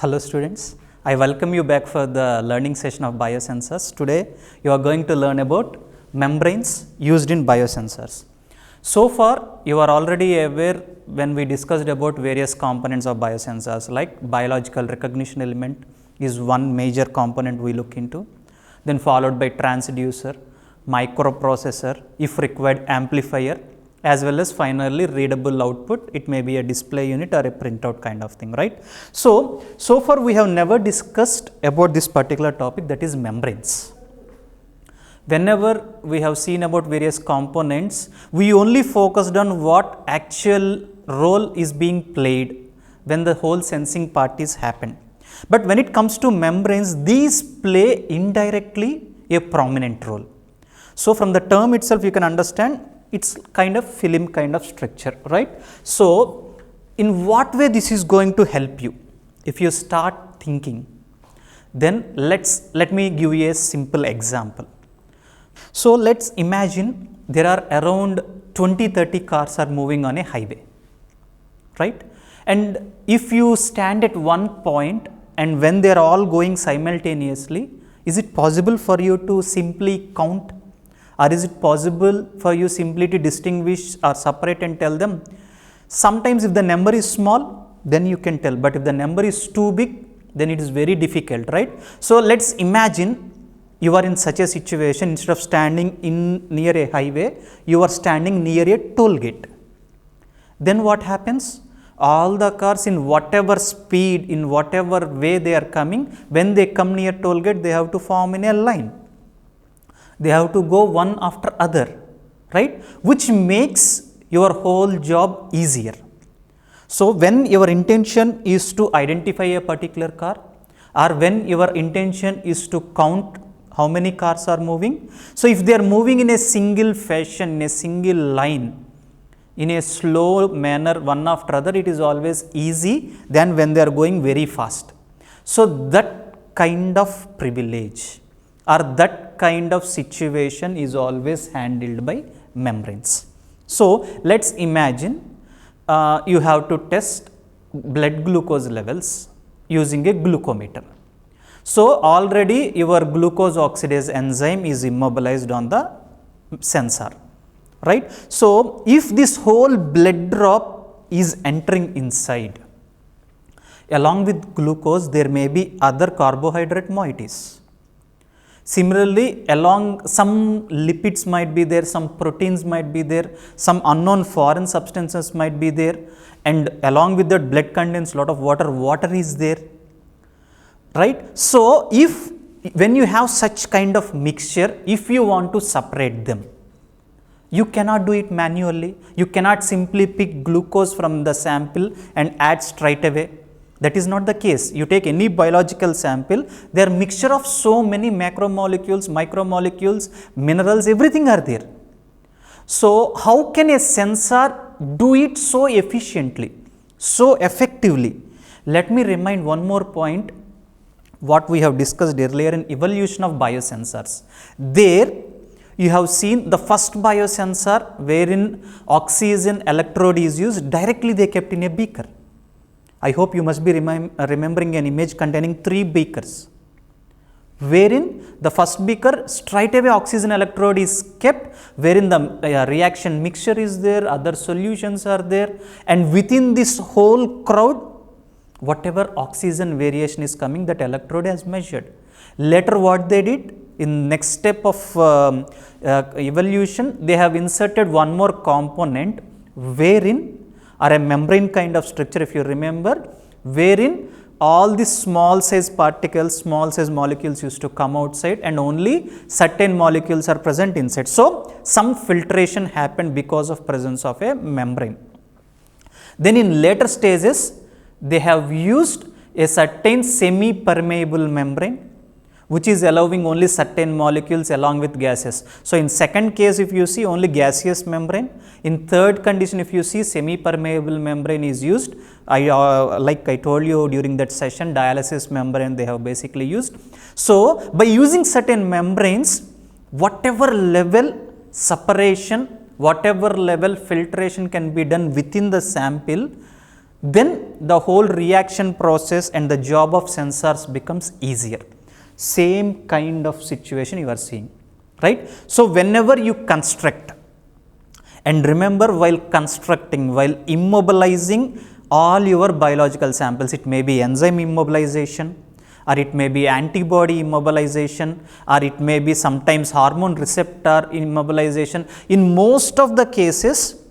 Hello students, I welcome you back for the learning session of biosensors. Today you are going to learn about membranes used in biosensors. So far you are already aware when we discussed about various components of biosensors, like biological recognition element is one major component we look into, then followed by transducer, microprocessor, if required amplifier, as well as finally readable output. It may be a display unit or a printout kind of thing, right? So far we have never discussed about this particular topic, that is membranes. Whenever we have seen about various components, we only focused on what actual role is being played when the whole sensing part is happened. But when it comes to membranes, these play indirectly a prominent role. So from the term itself you can understand it's kind of film kind of structure, right? So in what way this is going to help you? If you start thinking, then let me give you a simple example. So let's imagine there are around 20-30 cars are moving on a highway, right? And if you stand at one point and when they are all going simultaneously, is it possible for you to simply count? Or is it possible for you simply to distinguish or separate and tell them? Sometimes if the number is small, then you can tell, but if the number is too big, then it is very difficult, right? So let's imagine you are in such a situation. Instead of standing near a highway, you are standing near a toll gate. Then what happens? All the cars in whatever speed, in whatever way they are coming, when they come near toll gate, they have to form in a line. They have to go one after other, right? Which makes your whole job easier. So when your intention is to identify a particular car, or when your intention is to count how many cars are moving, so if they are moving in a single fashion, in a single line, in a slow manner one after other, it is always easy than when they are going very fast. So that kind of privilege or that kind of situation is always handled by membranes. So let's imagine you have to test blood glucose levels using a glucometer. So already your glucose oxidase enzyme is immobilized on the sensor, right? So if this whole blood drop is entering inside, along with glucose there may be other carbohydrate moieties. Similarly, along some lipids might be there, some proteins might be there, some unknown foreign substances might be there, and along with that blood contains lot of water is there, right? So when you have such kind of mixture, if you want to separate them, you cannot do it manually. You cannot simply pick glucose from the sample and add straight away. That is not the case. You take any biological sample, there are mixture of so many macromolecules, micromolecules, minerals, everything are there. So how can a sensor do it so efficiently, so effectively? Let me remind one more point, what we have discussed earlier in evolution of biosensors. There you have seen the first biosensor wherein oxygen electrode is used, directly they kept in a beaker. I hope you must be remembering an image containing 3 beakers, wherein the first beaker straight away oxygen electrode is kept, wherein the reaction mixture is there, other solutions are there, and within this whole crowd, whatever oxygen variation is coming, that electrode has measured. Later what they did, in next step of evolution, they have inserted one more component wherein, or a membrane kind of structure if you remember, wherein all these small size particles, small size molecules used to come outside and only certain molecules are present inside. So some filtration happened because of presence of a membrane. Then in later stages, they have used a certain semi-permeable membrane, which is allowing only certain molecules along with gases. So in second case, if you see, only gaseous membrane. In third condition, if you see, semi-permeable membrane is used. Like I told you during that session, dialysis membrane they have basically used. So by using certain membranes, whatever level separation, whatever level filtration can be done within the sample, then the whole reaction process and the job of sensors becomes easier. Same kind of situation you are seeing, right? So whenever you construct, and remember, while constructing, while immobilizing all your biological samples, it may be enzyme immobilization, or it may be antibody immobilization, or it may be sometimes hormone receptor immobilization. In most of the cases,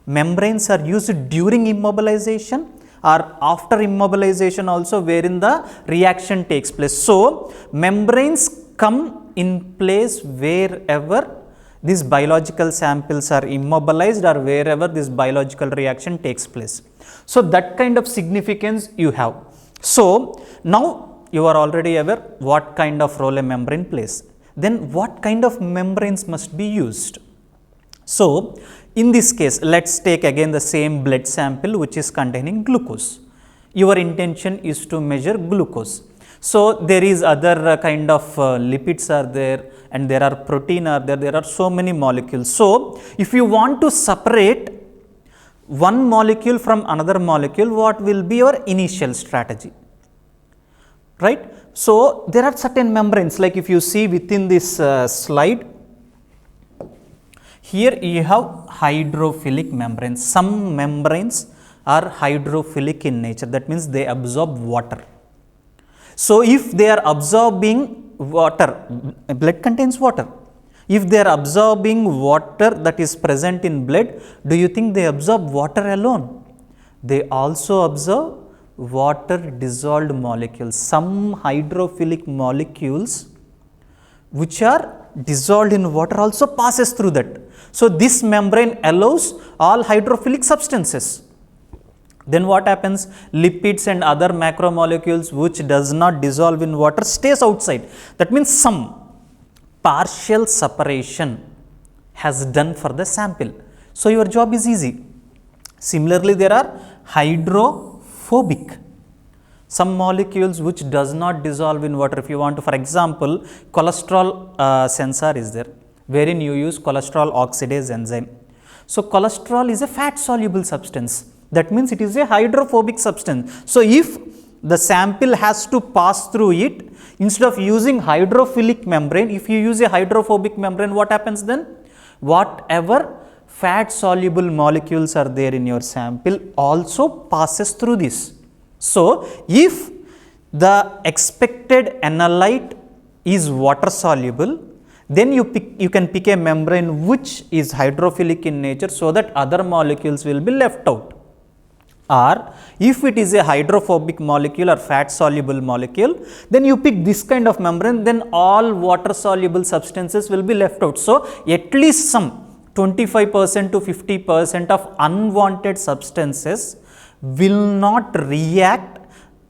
membranes are used during immobilization or after immobilization also, wherein the reaction takes place. So membranes come in place wherever these biological samples are immobilized or wherever this biological reaction takes place. So that kind of significance you have. So now you are already aware what kind of role a membrane plays. Then what kind of membranes must be used? So in this case, let's take again the same blood sample which is containing glucose. Your intention is to measure glucose. So there is other kind of lipids are there, and there are protein are there, there are so many molecules. So if you want to separate one molecule from another molecule, what will be your initial strategy? Right? So there are certain membranes, like if you see within this slide, here you have hydrophilic membranes. Some membranes are hydrophilic in nature, that means they absorb water. So if they are absorbing water, blood contains water. If they are absorbing water that is present in blood, do you think they absorb water alone? They also absorb water dissolved molecules. Some hydrophilic molecules which are dissolved in water also passes through that. So this membrane allows all hydrophilic substances. Then what happens? Lipids and other macromolecules which does not dissolve in water stays outside. That means some partial separation has done for the sample. So your job is easy. Similarly, there are hydrophobic. Some molecules which does not dissolve in water. If you want to, for example, cholesterol sensor is there, wherein you use cholesterol oxidase enzyme. So cholesterol is a fat soluble substance. That means it is a hydrophobic substance. So if the sample has to pass through it, instead of using hydrophilic membrane, if you use a hydrophobic membrane, what happens then? Whatever fat soluble molecules are there in your sample also passes through this. So if the expected analyte is water soluble, then you can pick a membrane which is hydrophilic in nature, so that other molecules will be left out. Or if it is a hydrophobic molecule or fat soluble molecule, then you pick this kind of membrane, then all water soluble substances will be left out. So at least some 25% to 50% of unwanted substances will not react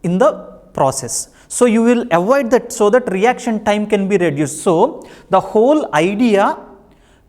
in the process. So you will avoid that, so that reaction time can be reduced. So the whole idea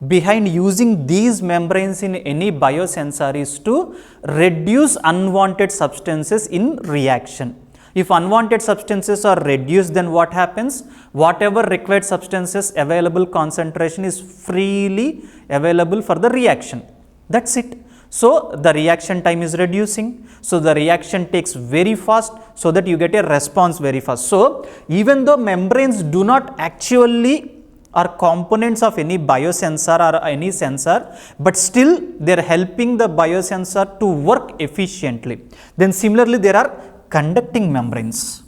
behind using these membranes in any biosensor is to reduce unwanted substances in reaction. If unwanted substances are reduced, then what happens? Whatever required substances available concentration is freely available for the reaction. That's it. So the reaction time is reducing. So the reaction takes very fast, so that you get a response very fast. So even though membranes do not actually are components of any biosensor or any sensor, but still they are helping the biosensor to work efficiently. Then similarly, there are conducting membranes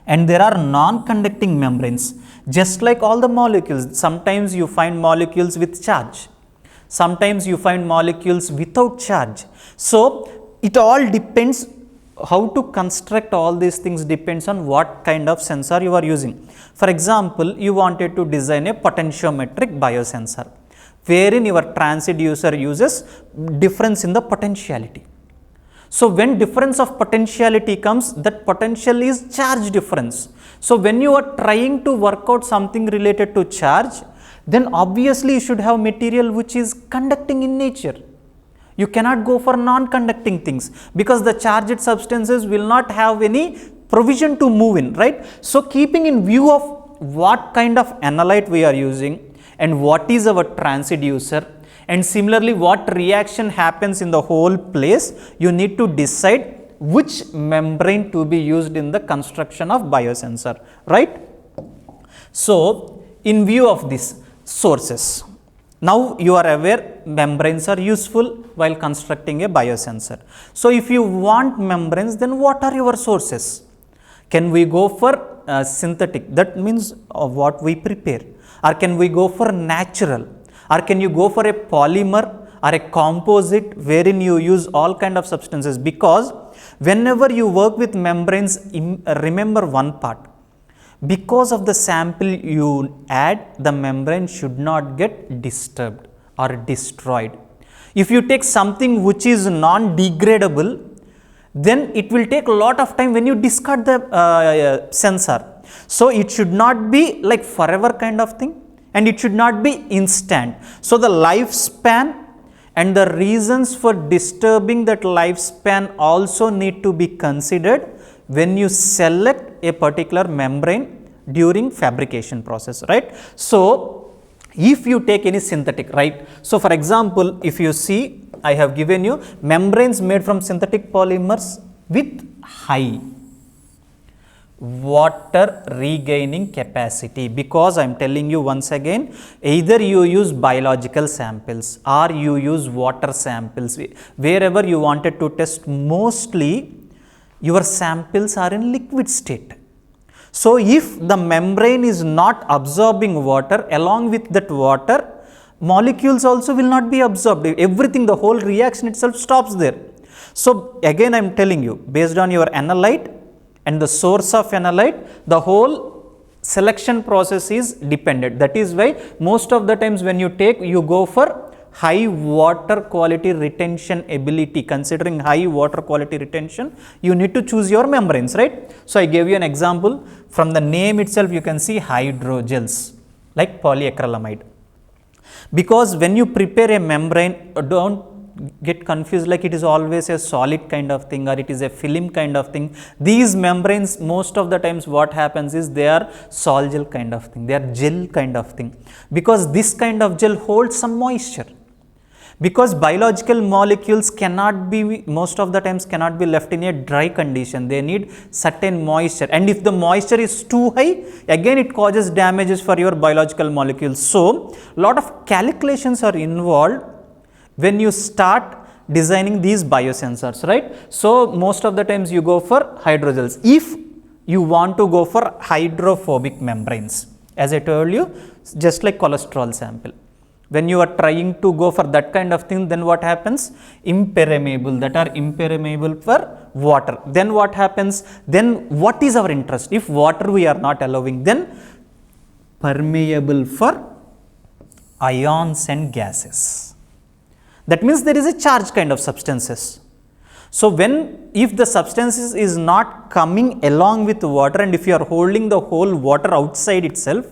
and there are non-conducting membranes. Just like all the molecules, sometimes you find molecules with charge, sometimes you find molecules without charge. So it all depends. How to construct all these things depends on what kind of sensor you are using. For example, you wanted to design a potentiometric biosensor, wherein your transducer uses difference in the potentiality. So when difference of potentiality comes, that potential is charge difference. So when you are trying to work out something related to charge, then obviously you should have material which is conducting in nature. You cannot go for non-conducting things, because the charged substances will not have any provision to move in, right? So keeping in view of what kind of analyte we are using and what is our transducer, and similarly what reaction happens in the whole place, you need to decide which membrane to be used in the construction of biosensor, right? So, in view of these sources, now you are aware membranes are useful while constructing a biosensor. So, if you want membranes, then what are your sources? Can we go for synthetic, that means what we prepare, or can we go for natural, or can you go for a polymer or a composite wherein you use all kind of substances? Because whenever you work with membranes, remember one part, because of the sample you add, the membrane should not get disturbed or destroyed. If you take something which is non-degradable, then it will take a lot of time when you discard the sensor. So, it should not be like forever kind of thing, and it should not be instant. So, the lifespan and the reasons for disturbing that lifespan also need to be considered when you select a particular membrane during fabrication process, right? So, if you take any synthetic, right? So, for example, if you see, I have given you membranes made from synthetic polymers with high water regaining capacity, because I am telling you once again, either you use biological samples or you use water samples, wherever you wanted to test, mostly your samples are in liquid state. So, if the membrane is not absorbing water, along with that water, molecules also will not be absorbed, everything, the whole reaction itself stops there. So, again I am telling you, based on your analyte and the source of analyte, the whole selection process is dependent. That is why most of the times when you take, you go for high water quality retention ability. Considering high water quality retention, you need to choose your membranes, right? So, I gave you an example. From the name itself, you can see hydrogels like polyacrylamide. Because when you prepare a membrane, don't get confused like it is always a solid kind of thing or it is a film kind of thing. These membranes, most of the times what happens is they are sol gel kind of thing, they are gel kind of thing, because this kind of gel holds some moisture. Because biological molecules cannot be, most of the times cannot be left in a dry condition, they need certain moisture, and if the moisture is too high, again it causes damages for your biological molecules. So, lot of calculations are involved when you start designing these biosensors, right? So, most of the times you go for hydrogels. If you want to go for hydrophobic membranes, as I told you, just like cholesterol sample, when you are trying to go for that kind of thing, then what happens? Impermeable, that are impermeable for water. Then what happens? Then what is our interest? If water we are not allowing, then permeable for ions and gases. That means there is a charge kind of substances. So, if the substances is not coming along with water, and if you are holding the whole water outside itself,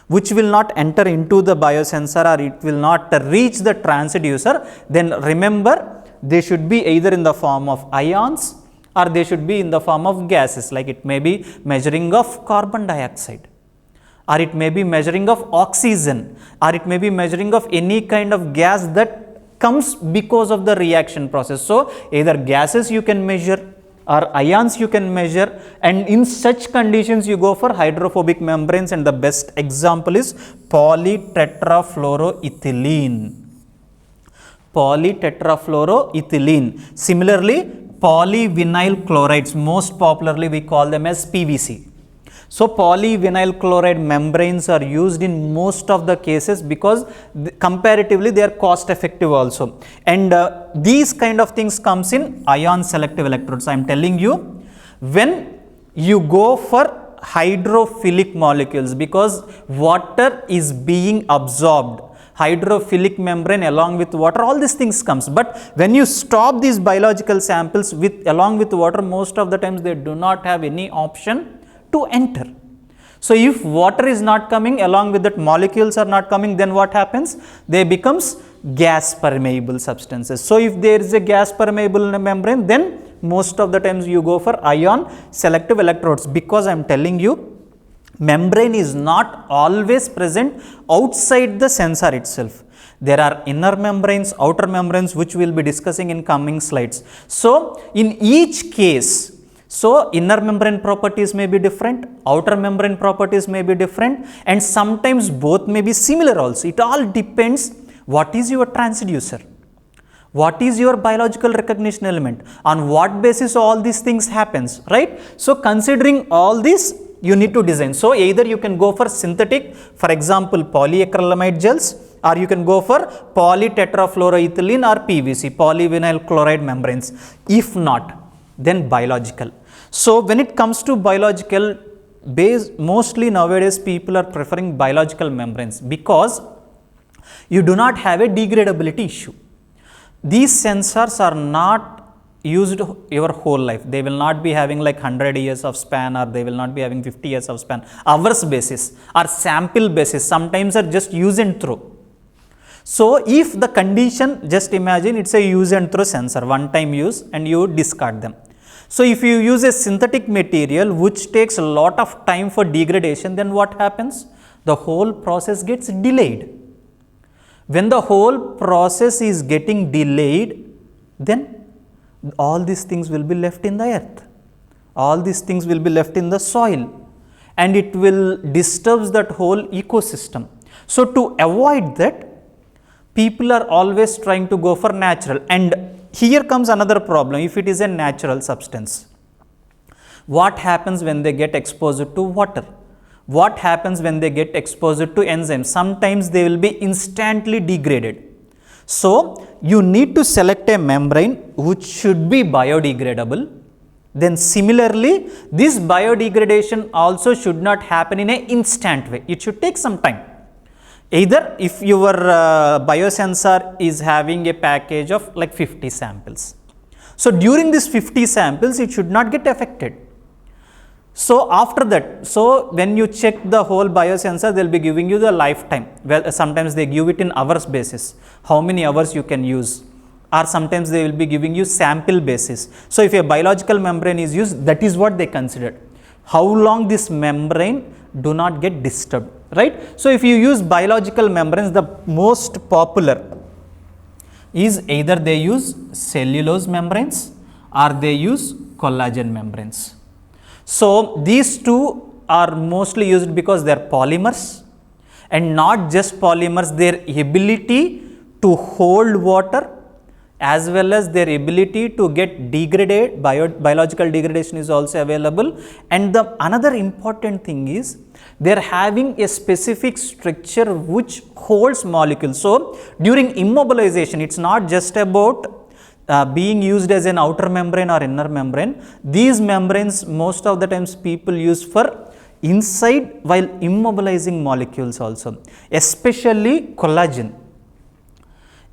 which will not enter into the biosensor or it will not reach the transducer, then remember they should be either in the form of ions or they should be in the form of gases, like it may be measuring of carbon dioxide, or it may be measuring of oxygen, or it may be measuring of any kind of gas that comes because of the reaction process. So, either gases you can measure or ions you can measure, and in such conditions you go for hydrophobic membranes, and the best example is polytetrafluoroethylene. Polytetrafluoroethylene. Similarly, polyvinyl chlorides, most popularly we call them as PVC. So, polyvinyl chloride membranes are used in most of the cases because comparatively they are cost effective also, and these kind of things comes in ion selective electrodes. I am telling you, when you go for hydrophilic molecules, because water is being absorbed, hydrophilic membrane along with water, all these things comes, but when you stop these biological samples along with water, most of the times they do not have any option to enter. So, if water is not coming, along with that molecules are not coming, then what happens? They becomes gas permeable substances. So, if there is a gas permeable membrane, then most of the times you go for ion selective electrodes, because I am telling you, membrane is not always present outside the sensor itself. There are inner membranes, outer membranes, which we will be discussing in coming slides. So, in each case, so inner membrane properties may be different, outer membrane properties may be different, and sometimes both may be similar also. It all depends what is your transducer, what is your biological recognition element, on what basis all these things happens, right? So, considering all this, you need to design. So, either you can go for synthetic, for example, polyacrylamide gels, or you can go for polytetrafluoroethylene or PVC, polyvinyl chloride membranes. If not, then biological. So, when it comes to biological, mostly nowadays people are preferring biological membranes because you do not have a degradability issue. These sensors are not used your whole life. They will not be having like 100 years of span, or they will not be having 50 years of span. Hours basis or sample basis, sometimes are just use and throw. So, if the condition, just imagine it's a use and throw sensor, one time use and you discard them. So, if you use a synthetic material which takes a lot of time for degradation, then what happens? The whole process gets delayed. When the whole process is getting delayed, then all these things will be left in the earth. All these things will be left in the soil, and it will disturb that whole ecosystem. So, to avoid that, people are always trying to go for natural, and here comes another problem. If it is a natural substance, what happens when they get exposed to water? What happens when they get exposed to enzymes? Sometimes they will be instantly degraded. So, you need to select a membrane which should be biodegradable. Then similarly, this biodegradation also should not happen in an instant way. It should take some time. Either if your biosensor is having a package of like 50 samples. So, during this 50 samples, it should not get affected. So, after that, so when you check the whole biosensor, they will be giving you the lifetime. Well, sometimes they give it in hours basis, how many hours you can use, or sometimes they will be giving you sample basis. So, if a biological membrane is used, that is what they considered. How long this membrane do not get disturbed, right? So, if you use biological membranes, the most popular is either they use cellulose membranes or they use collagen membranes. So, these two are mostly used because they are polymers, and not just polymers, their ability to hold water as well as their ability to get degraded, biological degradation is also available. And the another important thing is they are having a specific structure which holds molecules. So, during immobilization, it is not just about being used as an outer membrane or inner membrane. These membranes most of the times people use for inside while immobilizing molecules also, especially collagen.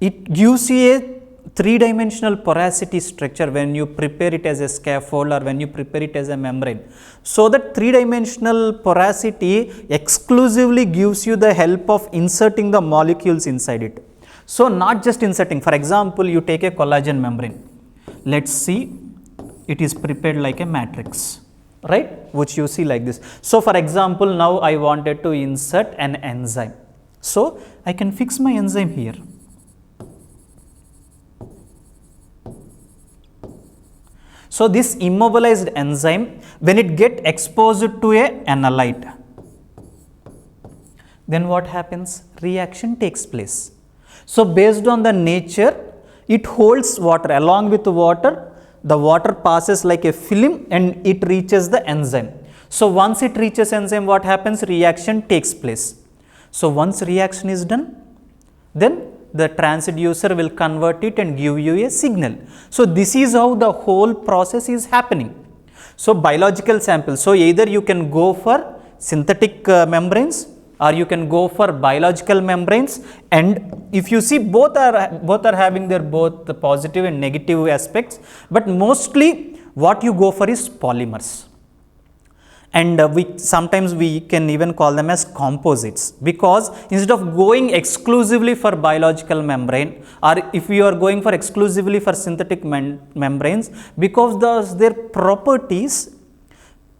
It gives you a three-dimensional porosity structure when you prepare it as a scaffold or when you prepare it as a membrane. So, that three-dimensional porosity exclusively gives you the help of inserting the molecules inside it. So, not just inserting, for example, you take a collagen membrane, let us see, it is prepared like a matrix, right, which you see like this. So, for example, now I wanted to insert an enzyme. So, I can fix my enzyme here. So, this immobilized enzyme, when it get exposed to a analyte, then what happens? Reaction takes place. So, based on the nature, it holds water. Along with water, the water passes like a film and it reaches the enzyme. So, once it reaches enzyme, what happens? Reaction takes place. So, once reaction is done, then the transducer will convert it and give you a signal. So, this is how the whole process is happening. So, biological samples. So, either you can go for synthetic membranes or you can go for biological membranes, and if you see both are having their both the positive and negative aspects, but mostly what you go for is polymers. And sometimes we can even call them as composites, because instead of going exclusively for biological membrane, or if you are going for exclusively for synthetic membranes, because their properties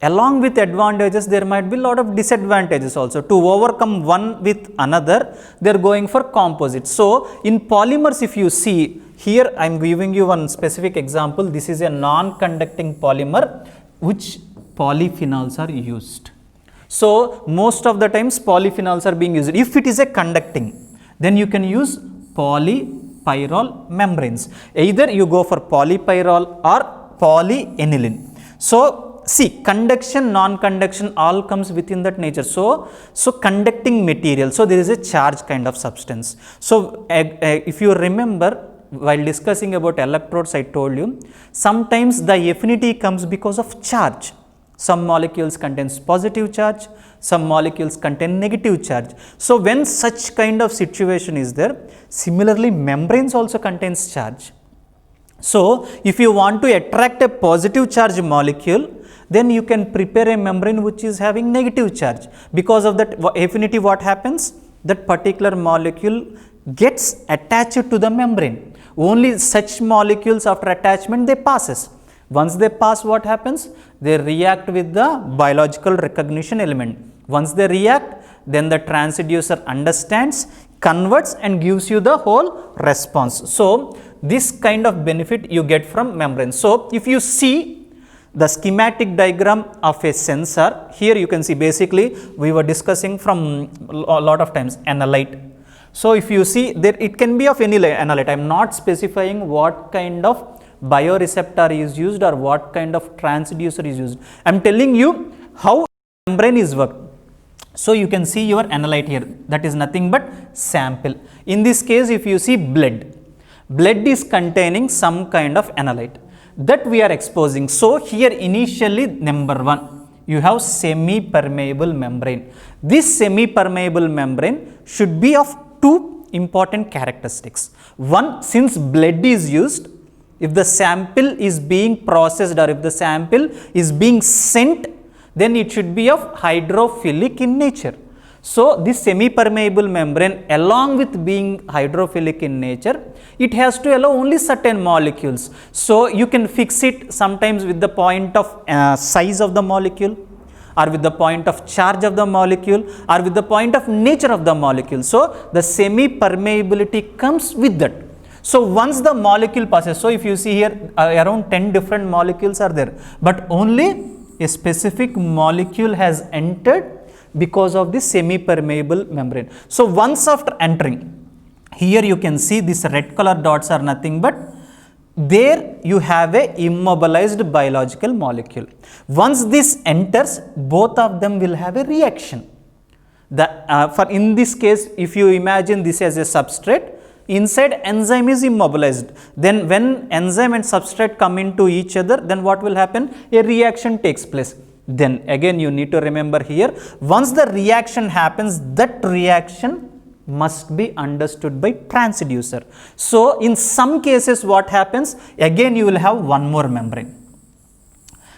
along with advantages there might be a lot of disadvantages also. To overcome one with another, they are going for composites. So in polymers, if you see here, I am giving you one specific example. This is a non-conducting polymer which polyphenols are used. So most of the times polyphenols are being used. If it is a conducting, then you can use polypyrrole membranes. Either you go for polypyrrole or polyaniline. So see, conduction, non-conduction all comes within that nature. So conducting material, so there is a charge kind of substance. So if you remember, while discussing about electrodes, I told you sometimes the affinity comes because of charge. Some molecules contains positive charge, some molecules contain negative charge. So when such kind of situation is there, similarly membranes also contains charge. So if you want to attract a positive charge molecule, then you can prepare a membrane which is having negative charge. Because of that affinity, what happens? That particular molecule gets attached to the membrane. Only such molecules after attachment they passes. Once they pass, what happens? They react with the biological recognition element. Once they react, then the transducer understands, converts and gives you the whole response. So this kind of benefit you get from membrane. So if you see the schematic diagram of a sensor, here you can see basically we were discussing from a lot of times analyte. So if you see there, it can be of any analyte. I am not specifying what kind of bioreceptor is used or what kind of transducer is used. I am telling you how membrane is worked. So you can see your analyte here, that is nothing but sample. In this case, if you see blood is containing some kind of analyte that we are exposing. So here initially, number one, you have semi-permeable membrane. This semi-permeable membrane should be of two important characteristics. One, since blood is used, if the sample is being processed or if the sample is being sent, then it should be of hydrophilic in nature. So this semi-permeable membrane, along with being hydrophilic in nature, it has to allow only certain molecules. So you can fix it sometimes with the point of size of the molecule, or with the point of charge of the molecule, or with the point of nature of the molecule. So the semi-permeability comes with that. So once the molecule passes, so if you see here around 10 different molecules are there, but only a specific molecule has entered because of this semi-permeable membrane. So once after entering, here you can see these red color dots are nothing but there you have a immobilized biological molecule. Once this enters, both of them will have a reaction. For in this case, if you imagine this as a substrate, inside enzyme is immobilized. Then when enzyme and substrate come into each other, then what will happen? A reaction takes place. Then again you need to remember here, once the reaction happens, that reaction must be understood by transducer. So in some cases what happens? Again you will have one more membrane.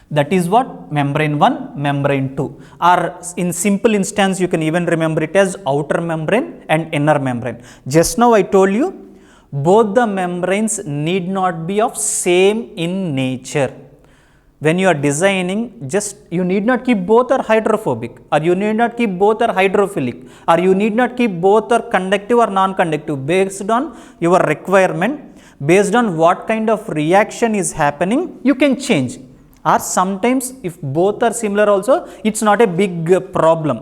That is what? Membrane 1, membrane 2. Or in simple instance, you can even remember it as outer membrane and inner membrane. Just now I told you, both the membranes need not be of same in nature. When you are designing, just you need not keep both are hydrophobic, or you need not keep both are hydrophilic, or you need not keep both are conductive or non-conductive. Based on your requirement, based on what kind of reaction is happening, you can change. Or sometimes if both are similar also, it's not a big problem.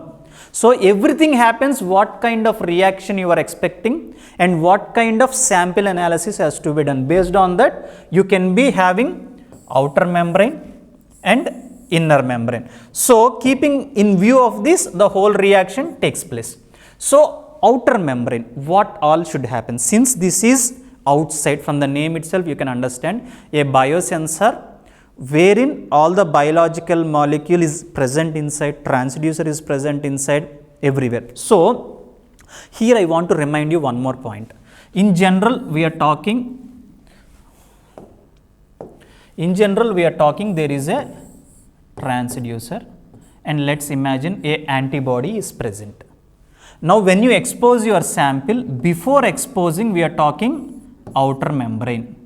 So everything happens what kind of reaction you are expecting and what kind of sample analysis has to be done. Based on that, you can be having outer membrane and inner membrane. So keeping in view of this, the whole reaction takes place. So outer membrane, what all should happen? Since this is outside, from the name itself you can understand, a biosensor wherein all the biological molecule is present inside, transducer is present inside, everywhere. So here I want to remind you one more point. In general we are talking there is a transducer, and let's imagine a antibody is present. Now when you expose your sample, before exposing we are talking outer membrane.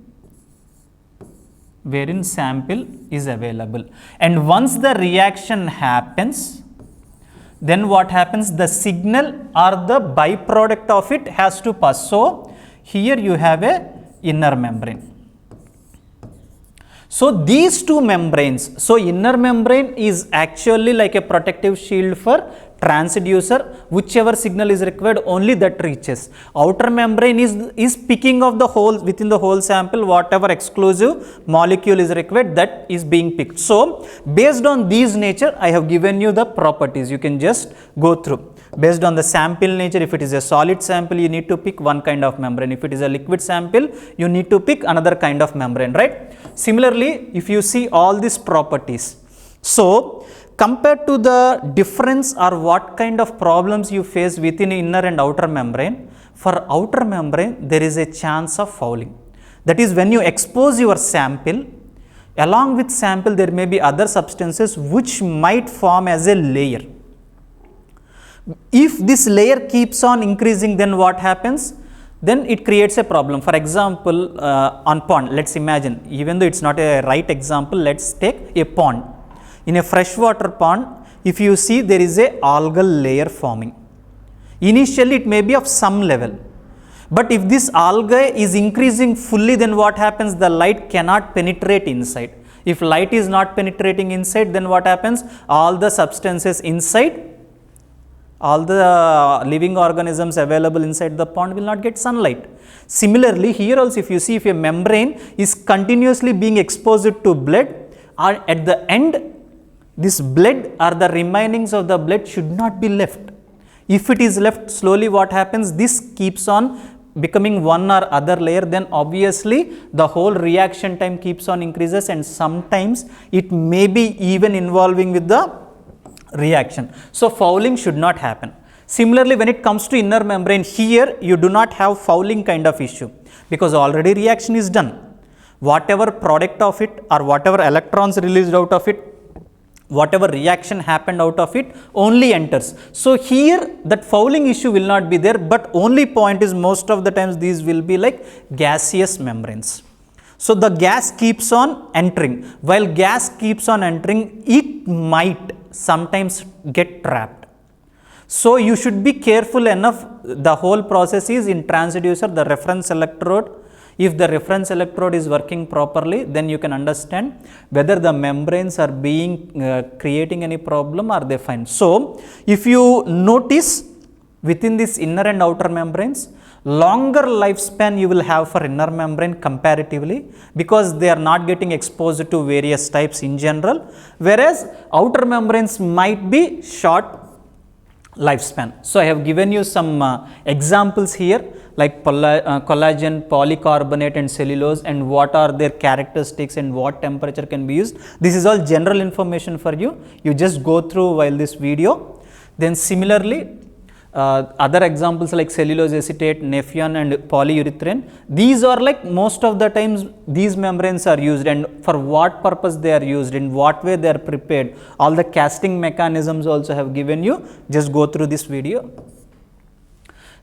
wherein sample is available. And once the reaction happens, then what happens? The signal or the byproduct of it has to pass. So, here you have a inner membrane. So, these two membranes, so inner membrane is actually like a protective shield for transducer, whichever signal is required only that reaches. Outer membrane is picking of the whole, within the whole sample, whatever exclusive molecule is required, that is being picked. So, based on these nature, I have given you the properties, you can just go through. Based on the sample nature, if it is a solid sample, you need to pick one kind of membrane. If it is a liquid sample, you need to pick another kind of membrane, right? Similarly, if you see all these properties, so compared to the difference or what kind of problems you face within inner and outer membrane, for outer membrane, there is a chance of fouling. That is, when you expose your sample, along with sample, there may be other substances which might form as a layer. If this layer keeps on increasing, then what happens? Then it creates a problem. For example, on pond, let's imagine, even though it's not a right example, let's take a pond. In a freshwater pond, if you see, there is a algal layer forming. Initially, it may be of some level. But if this algae is increasing fully, then what happens? The light cannot penetrate inside. If light is not penetrating inside, then what happens? All the substances inside, all the living organisms available inside the pond will not get sunlight. Similarly, here also, if you see, if a membrane is continuously being exposed to blood, or at the end, this blood or the remainings of the blood should not be left. If it is left, slowly what happens? This keeps on becoming one or other layer, then obviously the whole reaction time keeps on increases, and sometimes it may be even involving with the reaction. So, fouling should not happen. Similarly, when it comes to inner membrane, here you do not have fouling kind of issue, because already reaction is done. Whatever product of it or whatever electrons released out of it, whatever reaction happened out of it only enters. So, here that fouling issue will not be there, but only point is most of the times these will be like gaseous membranes. So, the gas keeps on entering. While gas keeps on entering, it might sometimes get trapped. So, you should be careful enough. The whole process is in transducer, the reference electrode. If the reference electrode is working properly, then you can understand whether the membranes are being creating any problem or they fine. So, if you notice within this inner and outer membranes, longer lifespan you will have for inner membrane comparatively, because they are not getting exposed to various types in general, whereas outer membranes might be short lifespan. So, I have given you some examples here, like collagen, polycarbonate and cellulose, and what are their characteristics and what temperature can be used. This is all general information for you. You just go through while this video. Then similarly, other examples like cellulose acetate, Nephron and polyurethane, these are like most of the times these membranes are used, and for what purpose they are used, in what way they are prepared, all the casting mechanisms also have given you. Just go through this video.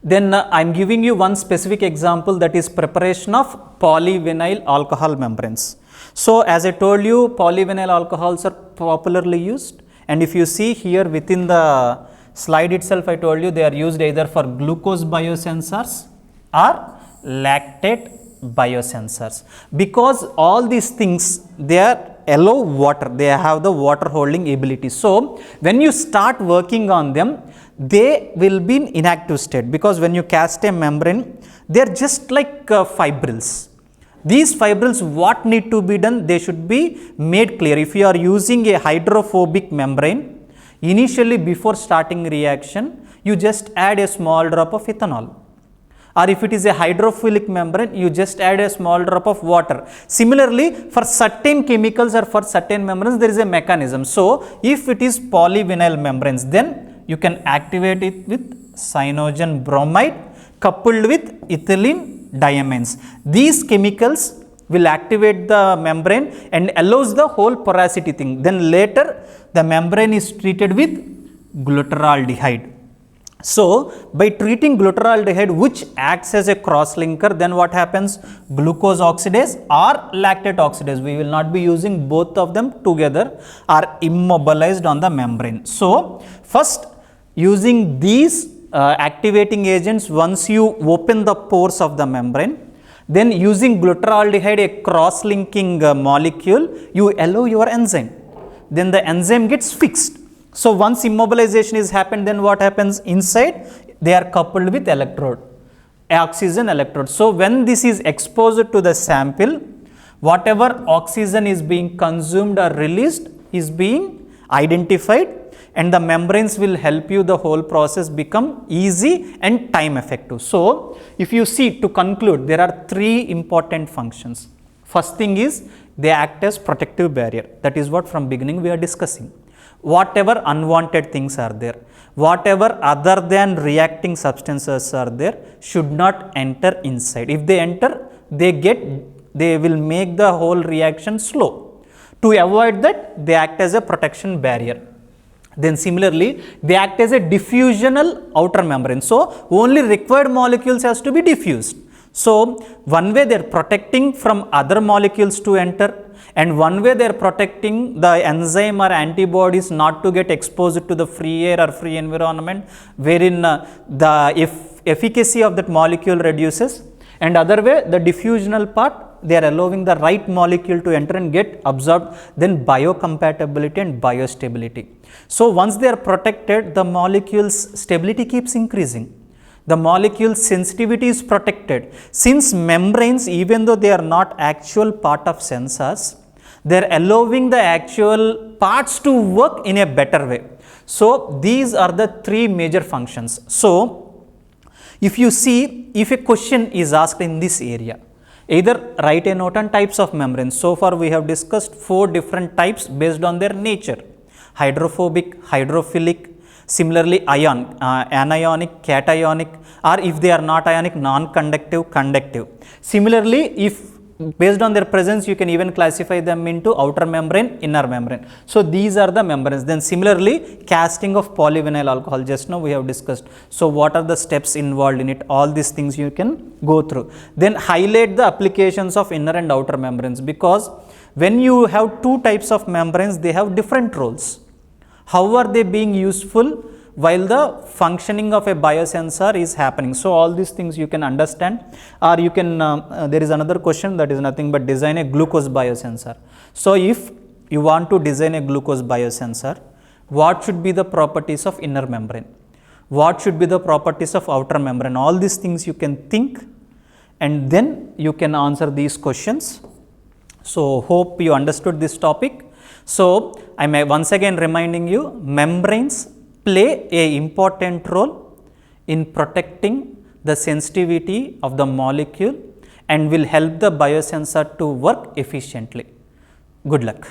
Then I am giving you one specific example, that is preparation of polyvinyl alcohol membranes. So, as I told you, polyvinyl alcohols are popularly used, and if you see here within the slide itself, I told you they are used either for glucose biosensors or lactate biosensors, because all these things, they are allow water, they have the water holding ability. So, when you start working on them, they will be in inactive state, because when you cast a membrane, they are just like fibrils. These fibrils, what need to be done? They should be made clear. If you are using a hydrophobic membrane, initially before starting reaction, you just add a small drop of ethanol. Or if it is a hydrophilic membrane, you just add a small drop of water. Similarly, for certain chemicals or for certain membranes, there is a mechanism. So, if it is polyvinyl membranes, then you can activate it with cyanogen bromide coupled with ethylene diamines. These chemicals will activate the membrane and allows the whole porosity thing. Then later, the membrane is treated with glutaraldehyde. So, by treating glutaraldehyde which acts as a cross-linker, then what happens? Glucose oxidase or lactate oxidase, we will not be using both of them together, are immobilized on the membrane. So, first using these activating agents, once you open the pores of the membrane, then using glutaraldehyde, a cross-linking molecule, you allow your enzyme. Then the enzyme gets fixed. So, once immobilization is happened, then what happens inside? They are coupled with electrode, oxygen electrode. So, when this is exposed to the sample, whatever oxygen is being consumed or released is being identified, and the membranes will help you the whole process become easy and time effective. So, if you see, to conclude, there are three important functions. First thing is they act as protective barrier. That is what from beginning we are discussing. Whatever unwanted things are there, whatever other than reacting substances are there, should not enter inside. If they enter, they will make the whole reaction slow. To avoid that, they act as a protection barrier. Then similarly, they act as a diffusional outer membrane. So, only required molecules has to be diffused. So, one way they are protecting from other molecules to enter, and one way they are protecting the enzyme or antibodies not to get exposed to the free air or free environment, wherein the efficacy of that molecule reduces, and other way the diffusional part, they are allowing the right molecule to enter and get absorbed, then biocompatibility and biostability. So, once they are protected, the molecule's stability keeps increasing. The molecule's sensitivity is protected. Since membranes, even though they are not actual part of sensors, they are allowing the actual parts to work in a better way. So, these are the three major functions. So, if you see, if a question is asked in this area, either write a note on types of membranes. So far we have discussed 4 different types based on their nature: hydrophobic, hydrophilic, similarly anionic, cationic, or if they are not ionic, non-conductive, conductive. Similarly, if based on their presence, you can even classify them into outer membrane, inner membrane. So, these are the membranes. Then similarly, casting of polyvinyl alcohol, just now we have discussed. So, what are the steps involved in it? All these things you can go through. Then highlight the applications of inner and outer membranes, because when you have two types of membranes, they have different roles. How are they being useful while the functioning of a biosensor is happening? So, all these things you can understand, or you can, there is another question, that is nothing but design a glucose biosensor. So, if you want to design a glucose biosensor, what should be the properties of inner membrane? What should be the properties of outer membrane? All these things you can think, and then you can answer these questions. So, hope you understood this topic. So, I am once again reminding you, membranes play a important role in protecting the sensitivity of the molecule and will help the biosensor to work efficiently. Good luck.